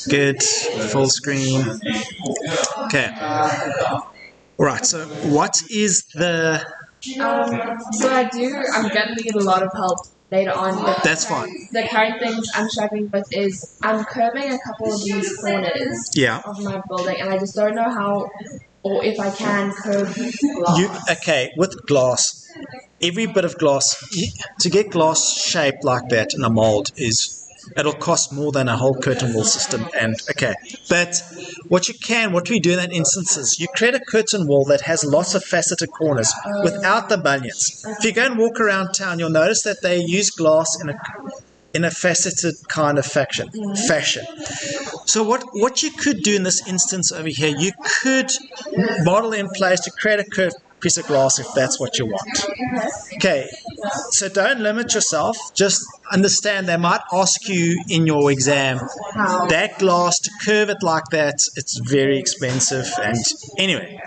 Good. Full screen. Okay. All right. So what is the... So I'm going to get a lot of help later on. But that's fine. The current things I'm struggling with is I'm curving a couple of these corners of my building, and I just don't know how or if I can curve glass. Okay, with glass, every bit of glass, to get glass shaped like that in a mold it'll cost more than a whole curtain wall system. And okay, but what we do in that instance is you create a curtain wall that has lots of faceted corners without the mullions. If you go and walk around town, you'll notice that they use glass in a faceted kind of fashion. So what you could do in this instance over here, you could model in place to create a curved piece of glass if that's what you want. Okay, so don't limit yourself. Just understand they might ask you in your exam that glass to curve it like that. It's very expensive. And anyway,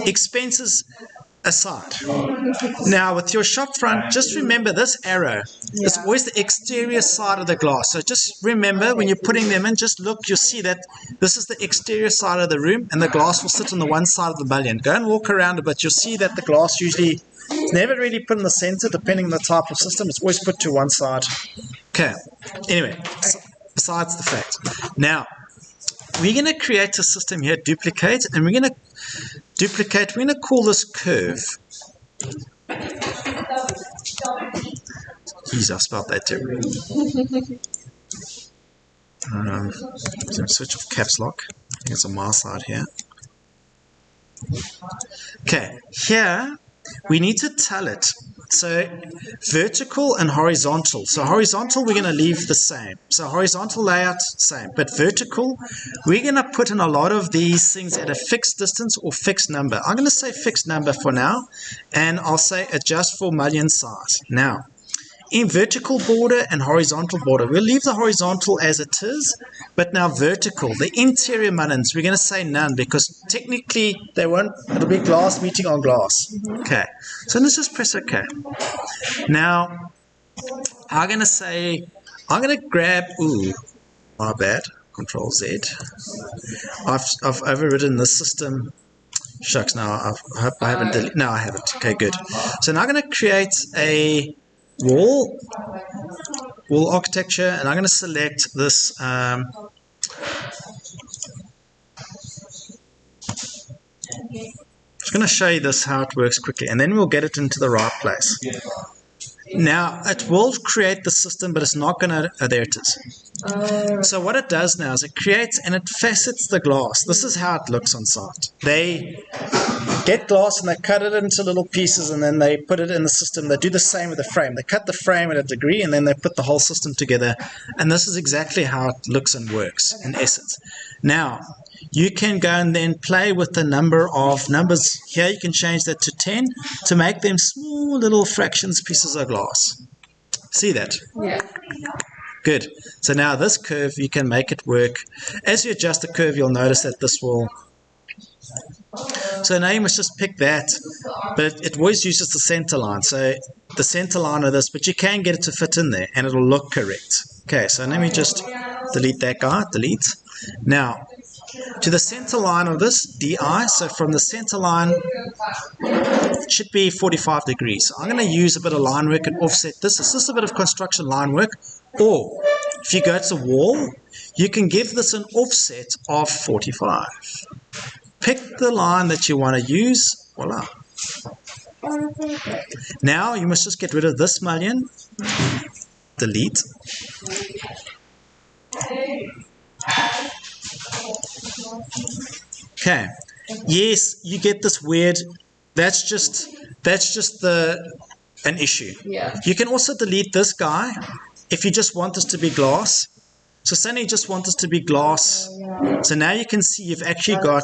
expenses aside. Now with your shop front, just remember this arrow is always the exterior side of the glass. So just remember when you're putting them in, just look, you'll see that this is the exterior side of the room and the glass will sit on the one side of the mullion. Go and walk around a bit, you'll see that the glass usually is never really put in the center depending on the type of system. It's always put to one side. Okay, anyway, besides the fact. Now, we're going to create a system here, duplicate, and we're going to call this curve. Jeez, I spelled that terribly. Switch off caps lock. I think it's on my side here. Okay, here we need to tell it. So vertical and horizontal. So horizontal we're going to leave the same. So horizontal layout, same. But vertical, we're going to put in a lot of these things at a fixed distance or fixed number. I'm going to say fixed number for now. And I'll say adjust for mullion size. Now, in vertical border and horizontal border, we'll leave the horizontal as it is. But now vertical, the interior mullions, we're going to say none because technically they won't, it'll be glass meeting on glass. Okay, so let's just press OK. Now, I'm going to grab, my bad, Control Z. I've overridden the system. Shucks, now I hope I haven't deleted. No, I haven't. Okay, good. So now I'm going to create a wall architecture, and I'm going to select this just going to show you this how it works quickly, and then we'll get it into the right place. Now it will create the system, but it's not going to, there it is. So what it does now is it creates and it facets the glass. This is how it looks on site. They get glass and they cut it into little pieces and then they put it in the system. They do the same with the frame. They cut the frame at a degree and then they put the whole system together. And this is exactly how it looks and works in essence. Now, you can go and then play with the number of numbers. Here you can change that to 10 to make them small little fractions pieces of glass. See that? Yeah. Good. So now this curve, you can make it work. As you adjust the curve, you'll notice that this will... So now you must just pick that, but it always uses the center line. So the center line of this, but you can get it to fit in there and it'll look correct. Okay, so let me just delete that guy, delete. Now, to the center line of this, DI, so from the center line, it should be 45 degrees. So I'm going to use a bit of line work and offset this. It's just a bit of construction line work. Or, if you go to the wall, you can give this an offset of 45. Pick the line that you want to use. Voila. Now, you must just get rid of this mullion. Delete. Okay. Yes, you get this weird. That's just an issue. Yeah. You can also delete this guy if you just want this to be glass. So suddenly you just want this to be glass. So now you can see you've actually got.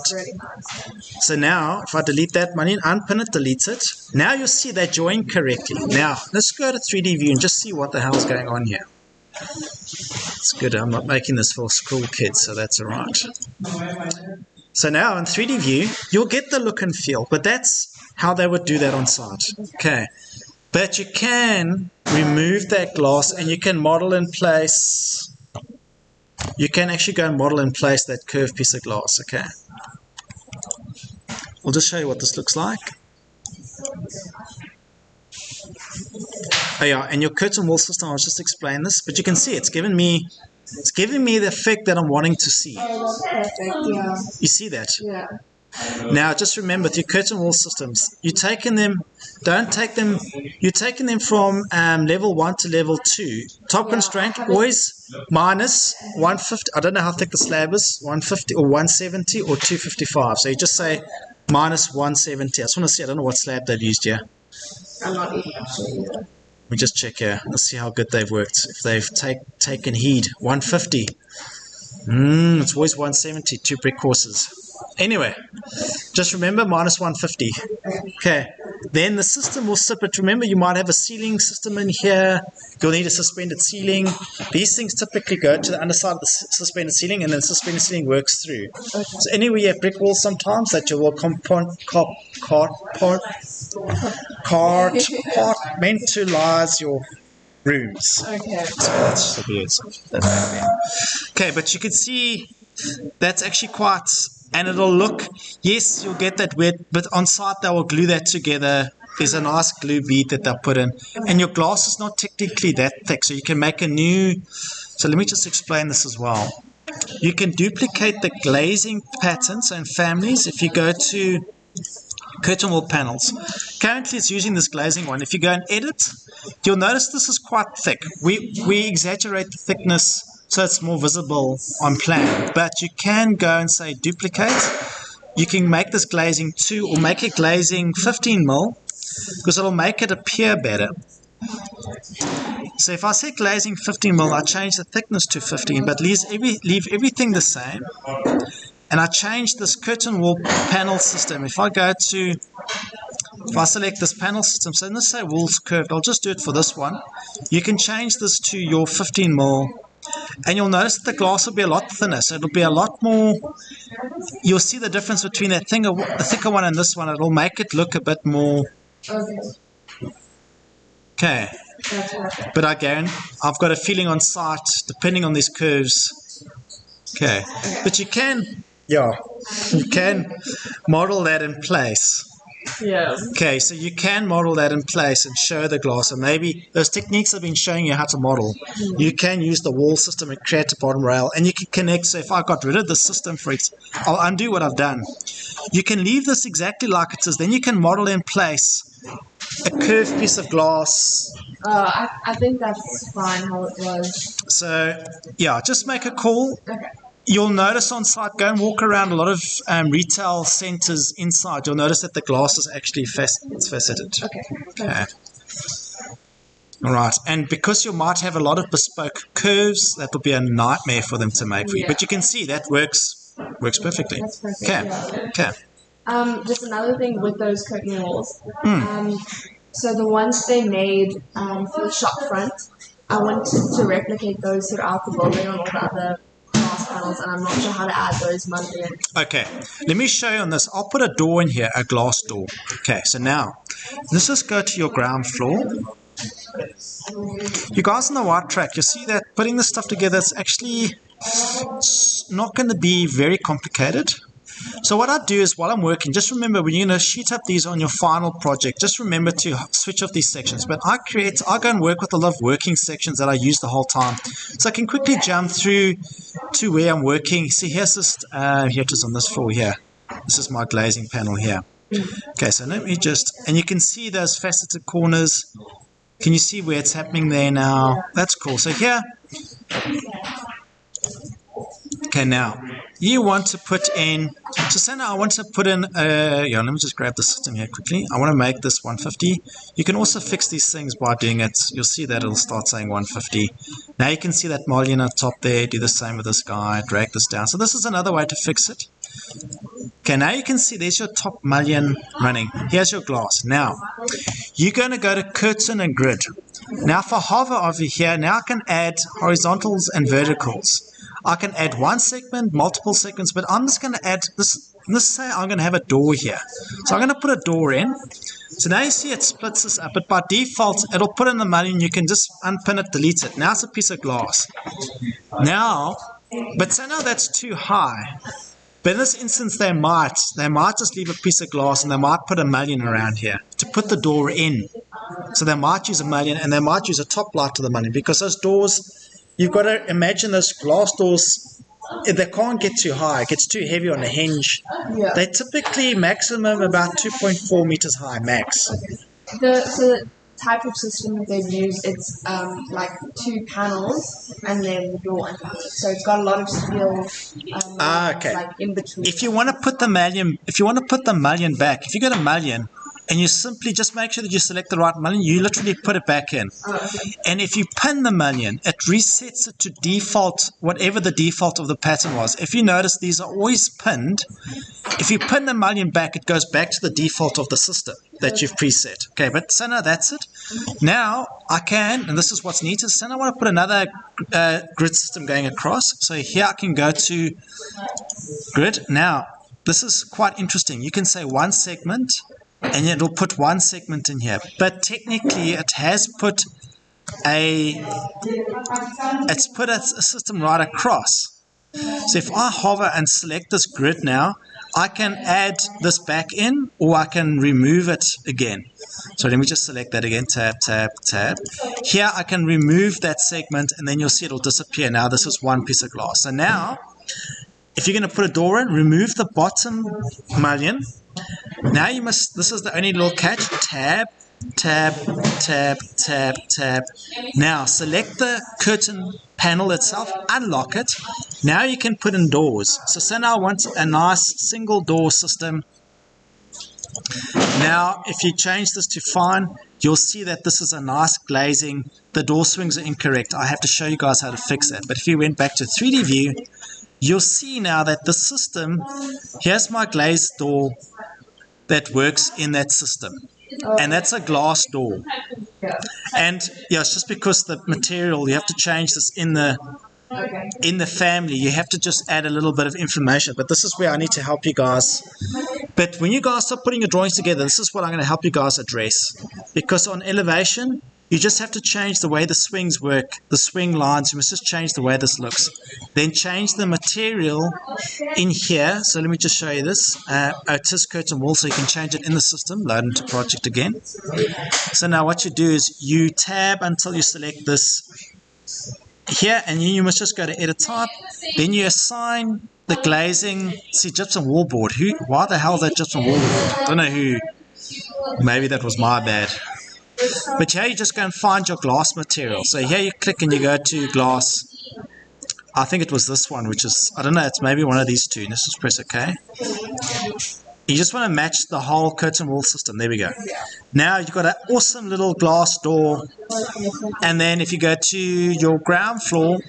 So now if I delete that mullion, unpin it, delete it. Now you'll see they join correctly. Now let's go to 3D view and just see what the hell's going on here. It's good. I'm not making this for school kids, so that's all right. So now in 3D view, you'll get the look and feel, but that's how they would do that on site. Okay. But you can remove that glass and you can model in place you can actually go and model in place that curved piece of glass. Okay. We'll just show you what this looks like. Oh yeah, and your curtain wall system, I'll just explain this, but you can see it's giving me the effect that I'm wanting to see. Oh, that's perfect, yeah. You see that? Yeah. Now, just remember, with your curtain wall systems, you're taking them from level 1 to level 2. Top constraint, always minus 150. I don't know how thick the slab is, 150 or 170 or 255. So you just say minus 170. I just want to see, I don't know what slab they've used here. I'm not even sure either. Let me just check here. Let's see how good they've worked. If they've taken heed. 150. It's always 170, 2 brick courses. Anyway, just remember minus 150. Okay. Then the system will sit, but remember you might have a ceiling system in here. You'll need a suspended ceiling. These things typically go to the underside of the suspended ceiling, and then the suspended ceiling works through. Okay. So anyway, you have brick walls sometimes that you will compartmentalize your rooms. Okay. So that's the words. Okay, but you can see that's actually quite, and it'll look, yes, you'll get that wet, but on site they will glue that together. There's a nice glue bead that they'll put in, and your glass is not technically that thick, so you can make a new. So let me just explain this as well. You can duplicate the glazing patterns and families if you go to curtain wall panels. Currently it's using this glazing one. If you go and edit, you'll notice this is quite thick. We exaggerate the thickness so it's more visible on plan, but you can go and say duplicate. You can make this glazing 2 or make it glazing 15 mil, because it'll make it appear better. So if I say glazing 15 mil, I change the thickness to 15, but leave everything the same. And I change this curtain wall panel system. If I select this panel system, so let's say walls curved, I'll just do it for this one. You can change this to your 15 mil, and you'll notice that the glass will be a lot thinner. So it'll be a lot more, you'll see the difference between the thicker one and this one. It'll make it look a bit more. Okay. But again, I've got a feeling on site, depending on these curves. Okay. But you can model that in place. Yeah. Okay, so you can model that in place and show the glass, and maybe those techniques I've been showing you how to model. You can use the wall system and create a bottom rail, and you can connect. So if I got rid of the system, I'll undo what I've done. You can leave this exactly like it is. Then you can model in place a curved piece of glass. I think that's fine how it was. So yeah, just make a call. Okay. You'll notice on site, go and walk around a lot of retail centers inside. You'll notice that the glass is actually faceted. Okay. All right. And because you might have a lot of bespoke curves, that will be a nightmare for them to make for you. But you can see that works perfectly. That's perfect. Okay. Yeah. Okay. Just another thing with those curtain walls. So the ones they made for the shop front, I wanted to replicate those throughout the building on all the other glass panels, and I'm not sure how to add those manually in. Okay, let me show you on this. I'll put a door in here, a glass door. Okay, so now let's just go to your ground floor. You guys on the right track, you see that putting this stuff together, it's actually not going to be very complicated. So what I do is, while I'm working, just remember, when you're going to sheet up these on your final project, just remember to switch off these sections. But I go and work with a lot of working sections that I use the whole time. So I can quickly jump through to where I'm working. See, here's this, here it is on this floor here. This is my glazing panel here. Okay, so let me just, and you can see those faceted corners. Can you see where it's happening there now? That's cool. So here, okay, now you want to put in, so say now I want to put in, let me just grab the system here quickly. I want to make this 150. You can also fix these things by doing it. You'll see that it'll start saying 150. Now you can see that mullion on top there. Do the same with this guy. Drag this down. So this is another way to fix it. Okay, now you can see there's your top mullion running. Here's your glass. Now, you're going to go to curtain and grid. Now for hover over here, now I can add horizontals and verticals. I can add one segment, multiple segments, but I'm just going to add this. Let's say I'm going to have a door here. So I'm going to put a door in. So now you see it splits this up, but by default, it'll put in the mullion. You can just unpin it, delete it. Now it's a piece of glass. Now, But say now that's too high. But in this instance, they might just leave a piece of glass and they might put a mullion around here to put the door in. So they might use a mullion and they might use a top light to the mullion, because those doors, you've got to imagine those glass doors, they can't get too high. It gets too heavy on the hinge. Yeah. They're typically maximum about 2.4 meters high, max. So the type of system that they've used, it's like 2 panels and then the door on top. So it's got a lot of steel. Okay. Like in between. If you want to put the mullion back, if you got a mullion and you simply just make sure that you select the right mullion, you literally put it back in. Okay. And if you pin the mullion, it resets it to default, whatever the default of the pattern was. If you notice, these are always pinned. If you pin the mullion back, it goes back to the default of the system that you've preset. Okay, but so now that's it. Now I can, and this is what's neat, is so now I want to put another grid system going across. So here I can go to grid. Now, this is quite interesting. You can say one segment, and it'll put one segment in here. But technically, it has put a system right across. So if I hover and select this grid now, I can add this back in, or I can remove it again. So let me just select that again, tab, tab, tab. Here I can remove that segment, and then you'll see it'll disappear. Now this is one piece of glass. So now, if you're going to put a door in, remove the bottom mullion. Now you must, this is the only little catch, tab, tab, tab, tab, tab. Now select the curtain panel itself, unlock it. Now you can put in doors. So now I want a nice single door system. Now if you change this to fine, you'll see that this is a nice glazing. The door swings are incorrect. I have to show you guys how to fix that. But if you went back to 3D view, you'll see now that the system, here's my glazed door that works in that system. And that's a glass door. And yeah, it's just because the material, you have to change this in the family. You have to just add a little bit of information. But this is where I need to help you guys. But when you guys start putting your drawings together, this is what I'm going to help you guys address. Because on elevation, you just have to change the way the swings work, the swing lines. You must just change the way this looks. Then change the material in here. So let me just show you this. Otis curtain wall, so you can change it in the system. Load into project again. So now what you do is you tab until you select this here, and you must just go to edit type. Then you assign the glazing. See, gypsum wall board. Why the hell is that gypsum wall board? I don't know who. Maybe that was my bad. But here you just go and find your glass material. So here you click and you go to glass. I think it was this one, which is, I don't know, it's maybe one of these two. Let's just press OK. You just want to match the whole curtain wall system. There we go. Now you've got an awesome little glass door. And then if you go to your ground floor,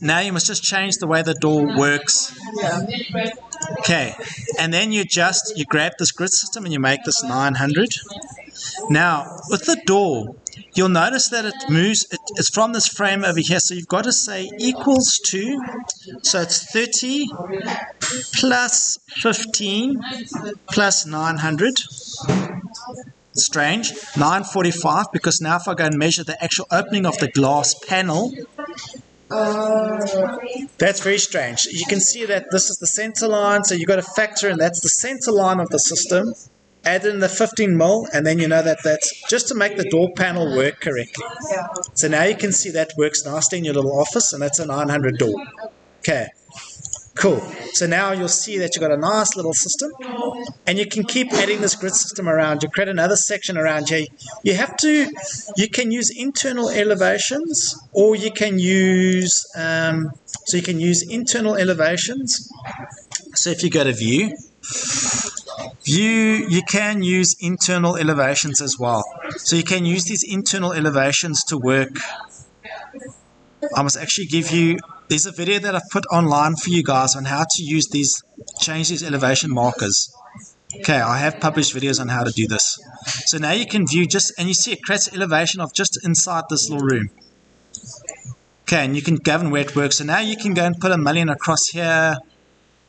now you must just change the way the door works. Okay. And then you grab this grid system and you make this 900. Now, with the door, you'll notice that it moves, it's from this frame over here, so you've got to say equals to, so it's 30 plus 15 plus 900. Strange, 945, because now if I go and measure the actual opening of the glass panel, that's very strange. You can see that this is the center line, so you've got to factor in that's the center line of the system. Add in the 15 mil, and then you know that that's just to make the door panel work correctly. So now you can see that works nicely in your little office, and that's a 900 door. Okay, cool. So now you'll see that you've got a nice little system, and you can keep adding this grid system around. You create another section around here. You can use internal elevations, or you can use, internal elevations. So if you go to view, you can use internal elevations as well. So you can use these internal elevations to work. I must actually give you, there's a video that I've put online for you guys on how to change these elevation markers. Okay, I have published videos on how to do this. So now you can view and you see it creates an elevation of just inside this little room. Okay, and you can govern where it works. So now you can go and put a mullion across here.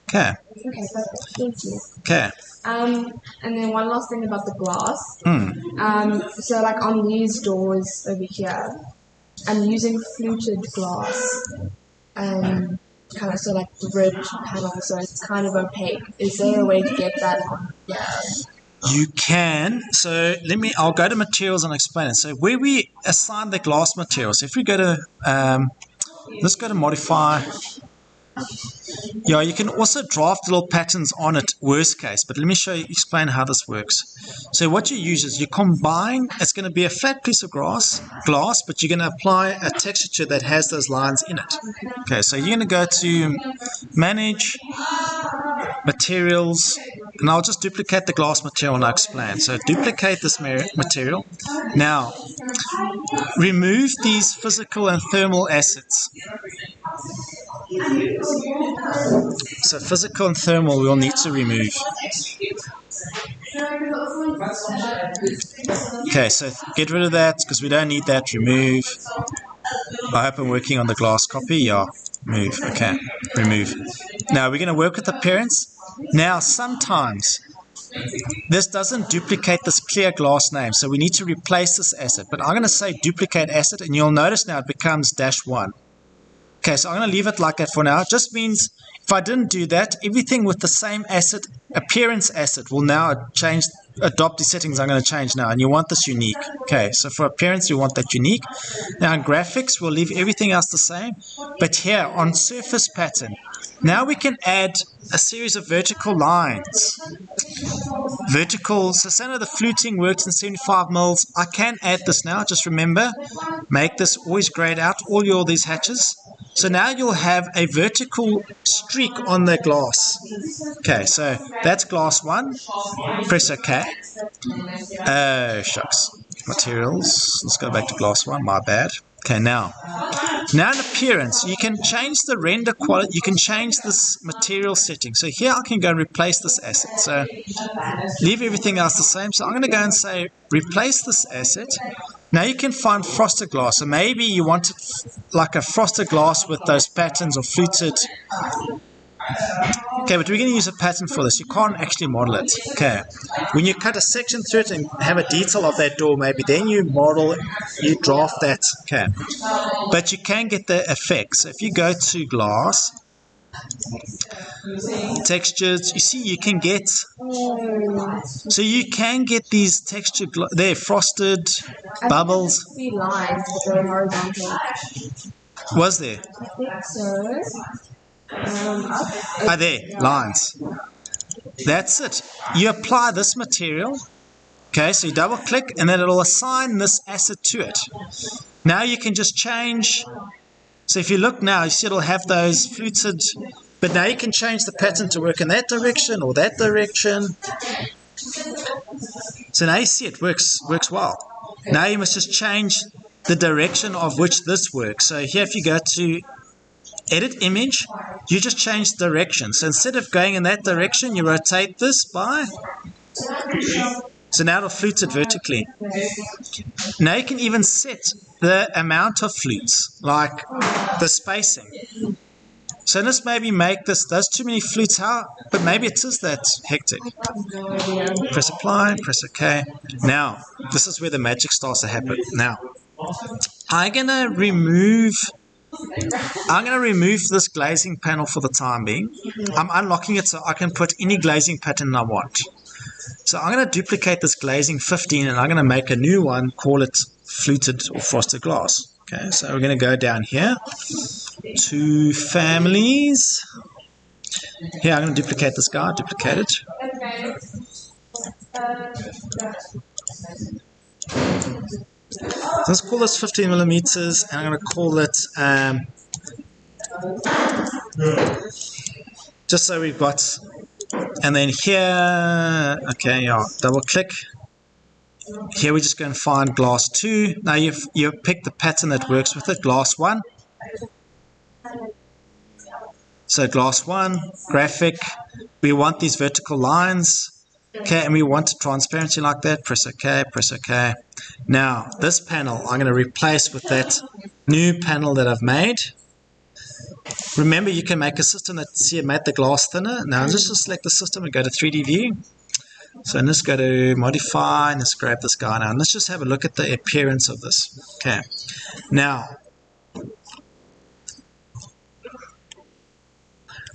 Okay. Okay, thank you. Okay. And then one last thing about the glass. So like on these doors over here, I'm using fluted glass. kind of so like the ridge panel, so it's kind of opaque. Is there a way to get that on? Yeah. You can. So I'll go to materials and explain it. So where we assign the glass materials, if we go to, let's go to modify. Yeah, you can also draft little patterns on it, worst case, but let me explain how this works. So what you use is you combine, it's going to be a flat piece of glass, but you're going to apply a texture that has those lines in it. Okay, so you're going to go to Manage, Materials, and I'll just duplicate the glass material and I'll explain. So duplicate this material. Now, remove these physical and thermal assets. So physical and thermal we'll need to remove. Okay, so get rid of that because we don't need that. Remove. I hope I'm working on the glass copy. Yeah, move. Okay, remove. Now we're going to work with appearance. Now sometimes this doesn't duplicate this clear glass name, so we need to replace this asset. But I'm going to say duplicate asset, and you'll notice now it becomes -1. Okay, so I'm going to leave it like that for now. It just means if I didn't do that, everything with the same asset, appearance asset, will now adopt the settings I'm going to change now. And you want this unique. Okay, so for appearance, you want that unique. Now in graphics, we'll leave everything else the same. But here on surface pattern, now we can add a series of vertical lines. So say the fluting works in 75 mils. I can add this now. Just remember, make this always grayed out, all these hatches. So now you'll have a vertical streak on the glass. Okay, so that's glass 1. Press OK. Oh, shucks. Materials. Let's go back to glass 1. My bad. Okay, now in appearance, you can change the render quality. You can change this material setting. So here I can go replace this asset. So leave everything else the same. So I'm going to go and say replace this asset. Now you can find frosted glass. So maybe you want it like a frosted glass with those patterns or fluted. Okay, but we're going to use a pattern for this. You can't actually model it. Okay, when you cut a section through it and have a detail of that door, maybe then you draft that. Okay, but you can get the effects. So if you go to glass, textures, you see you can get, so you can get these textured, there, frosted bubbles. I see lines that are horizontal. Was there? I think so. There, lines. That's it. You apply this material. Okay, so you double click and then it'll assign this asset to it. Now you can just change. So if you look now, you see it'll have those fluted, but now you can change the pattern to work in that direction or that direction. So now you see it works well. Now you must just change the direction of which this works. So here if you go to Edit Image, you just change direction. So instead of going in that direction, you rotate this by. So now it'll flute it vertically. Now you can even set the amount of flutes, like the spacing. So let's maybe make those too many flutes out, but maybe it is that hectic. Press apply, press OK. Now, this is where the magic starts to happen. Now, I'm going to remove this glazing panel for the time being. I'm unlocking it so I can put any glazing pattern I want. So I'm going to duplicate this glazing 15 and I'm going to make a new one, call it fluted or frosted glass. Okay, so we're going to go down here to families. Here I'm going to duplicate this guy, duplicate it. Let's call this 15 millimeters and I'm going to call it just so we've got, and then here, okay, yeah, double click. Here we're just going to find glass 2. Now you've picked the pattern that works with it, glass 1. So glass 1, graphic, we want these vertical lines. Okay, and we want transparency like that. Press OK, press OK. Now, this panel I'm going to replace with that new panel that I've made. Remember, you can make a system that made the glass thinner. Now, let's just select the system and go to 3D view. So let's go to modify and let's grab this guy now. And let's just have a look at the appearance of this. Okay. Now,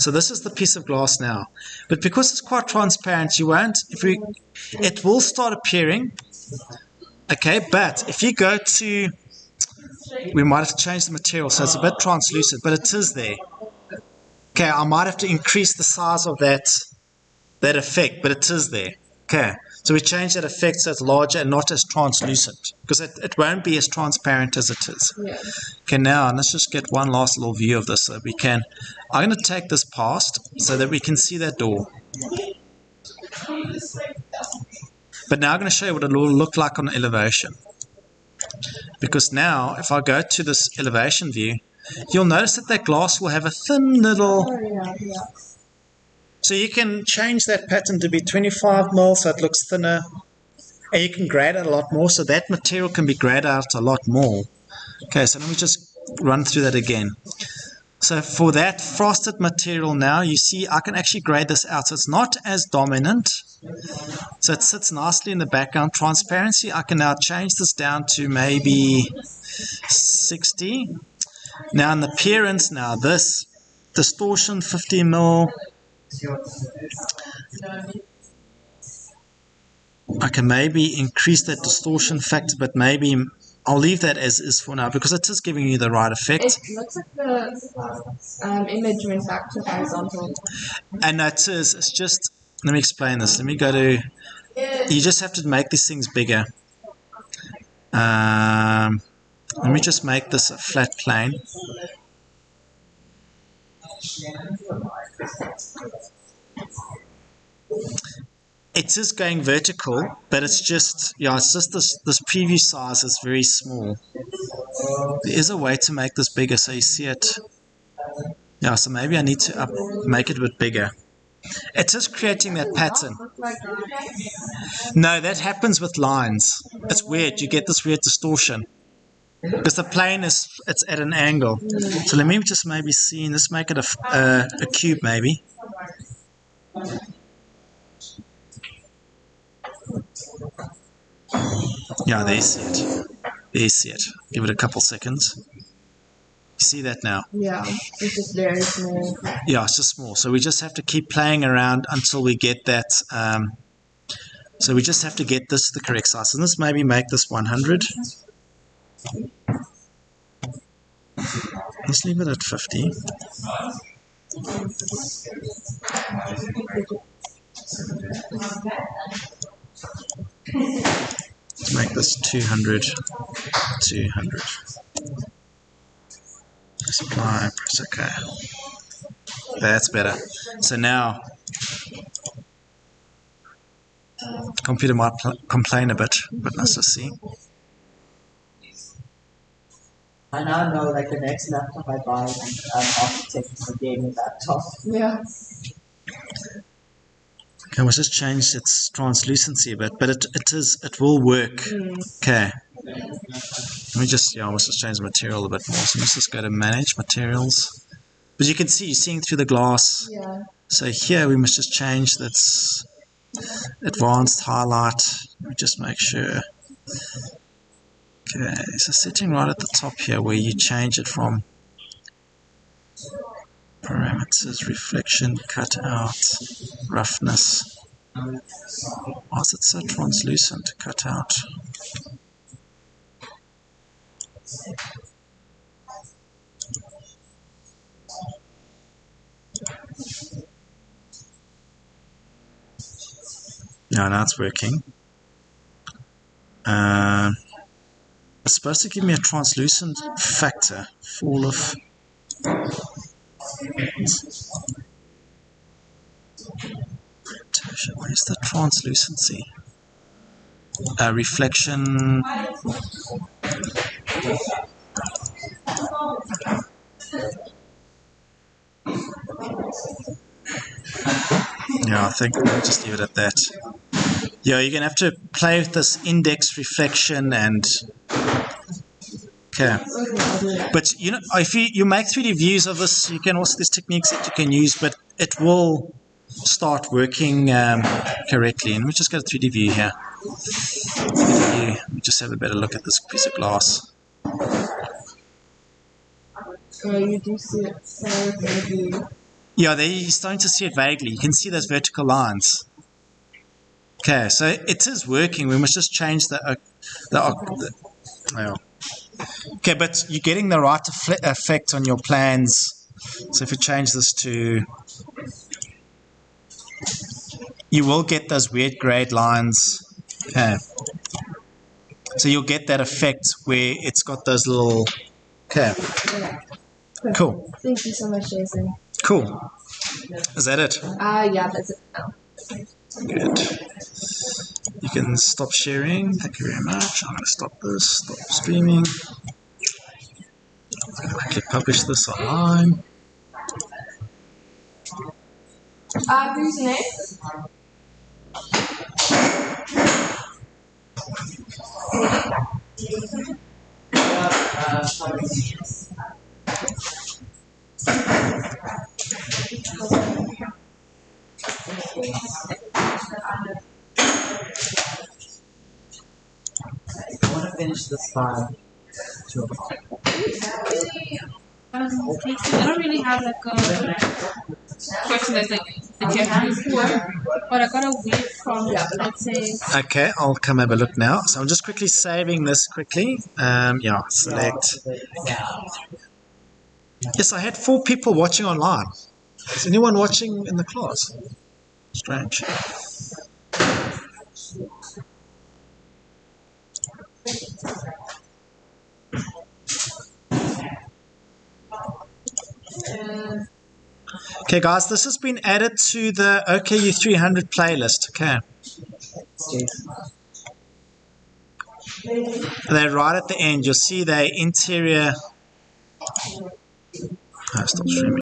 So this is the piece of glass now. But because it's quite transparent, you won't, it will start appearing. Okay, but if you go to, we might have to change the material, so it's a bit translucent, but it is there. Okay, I might have to increase the size of that effect, but it is there. Okay, so we change that effect so it's larger and not as translucent, because it won't be as transparent as it is. Yeah. Okay, now let's just get one last little view of this so that we can. I'm going to take this past so that we can see that door. But now I'm going to show you what it will look like on elevation. Because now, if I go to this elevation view, you'll notice that that glass will have a thin little. Oh, yeah, yeah. So you can change that pattern to be 25 mil so it looks thinner. And you can grade out a lot more, so that material can be graded out a lot more. Okay, so let me just run through that again. So for that frosted material now, you see I can actually grade this out. So it's not as dominant. So it sits nicely in the background. Transparency, I can now change this down to maybe 60. Now in the appearance, now this distortion 50 mil. I can maybe increase that distortion factor, but maybe I'll leave that as is for now because it is giving you the right effect. It looks like the image went back to horizontal. And it is. It's just. Let me explain this. Let me go to. You just have to make these things bigger. Let me just make this a flat plane. It is going vertical, but it's just this preview size is very small. There is a way to make this bigger so you see it. Yeah, so maybe I need to make it a bit bigger. It is creating that pattern. No, that happens with lines. It's weird. You get this weird distortion because the plane it's at an angle. So let me just maybe see. Let's make it a cube maybe. Yeah, there you see it. There you see it. Give it a couple seconds. You see that now? Yeah, it's just very small. Yeah, it's just small. So we just have to keep playing around until we get that. So we just have to get this to the correct size. And let's maybe make this 100. Let's leave it at 50. Let's make this 200, 200. Apply, press OK. That's better. So now, computer might complain a bit, but let's just see. I now know, like, the next laptop I buy, architect is a gaming laptop. Yeah. Okay, we'll just change its translucency a bit, but it will work. Okay. Let me just, let's just change the material a bit more. So let's just go to manage materials. But you can see, you're seeing through the glass. Yeah. So here we must just change that's advanced highlight. Let me just make sure. Okay, so sitting right at the top here where you change it from parameters, reflection, cutout, roughness. Why is it so translucent? Cutout. Yeah, now it's working. It's supposed to give me a translucent factor. Fall of. Where's the translucency? Reflection. Yeah, I think we'll just leave it at that. Yeah, you're going to have to play with this index reflection and... Okay. But, if you make 3D views of this, you can also, there's techniques that you can use, but it will start working correctly. And we just got a 3D view here. 3D view. We just have a better look at this piece of glass. So you do see it so maybe... Yeah, there you're starting to see it vaguely. You can see those vertical lines. Okay, so it is working. We must just change yeah. Okay, but you're getting the right effect on your plans. So if we change this to, you will get those weird grayed lines. Okay. So you'll get that effect where it's got those little. Okay. Yeah. Cool. Thank you so much, Jason. Cool. Is that it? Yeah, that's it now. Good. You can stop sharing. Thank you very much. I'm going to stop this. Stop streaming. I'm going to quickly publish this online. Who's next? I want to finish this by 2 o'clock. I don't really have like a question that's like that you're having for, but I got a week from let's say. Okay, I'll come have a look now. So I'm just quickly saving this quickly. Yeah, select. Yes, I had 4 people watching online. Is anyone watching in the class? Strange. Okay, guys, this has been added to the OKU 300 playlist. Okay. They're right at the end. You'll see the interior. Oh, stop streaming.